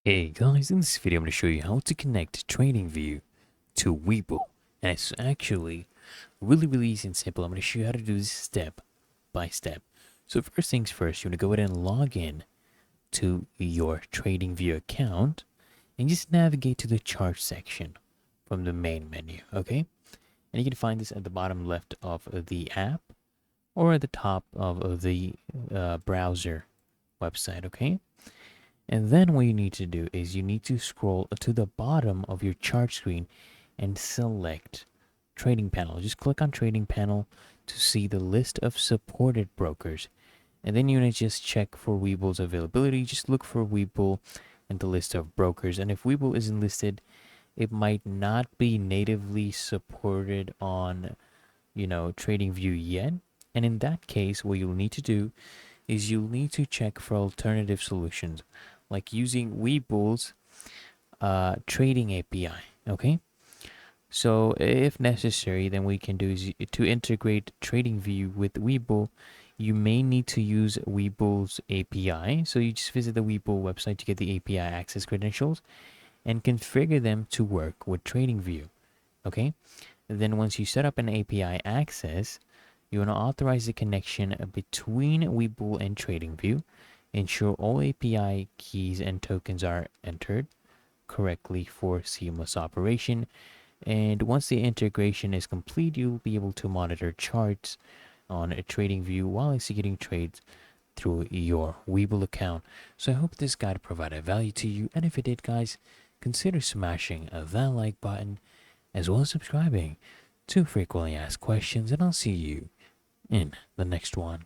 Hey guys, in this video I'm going to show you how to connect Tradingview to Webull. And it's actually really easy and simple. I'm going to show you how to do this step by step. So first things first, you want to go ahead and log in to your Tradingview account and just navigate to the chart section from the main menu, okay? And you can find this at the bottom left of the app or at the top of the browser website, okay? And then what you need to do is you need to scroll to the bottom of your chart screen and select trading panel. Just click on trading panel to see the list of supported brokers. And then you need to just check for Webull's availability. Just look for Webull in the list of brokers. And if Webull isn't listed, it might not be natively supported on, TradingView yet. And in that case, what you'll need to do is you'll need to check for alternative solutions, like using Webull's trading API. Okay, so if necessary, then we can do is to integrate TradingView with Webull. You may need to use Webull's API. So you just visit the Webull website to get the API access credentials and configure them to work with TradingView. Okay, and then once you set up an API access, you want to authorize the connection between Webull and TradingView. Ensure all API keys and tokens are entered correctly for seamless operation. And once the integration is complete, you'll be able to monitor charts on a TradingView while executing trades through your Webull account. So I hope this guide provided value to you. And if it did, guys, consider smashing that like button as well as subscribing to frequently asked questions. And I'll see you in the next one.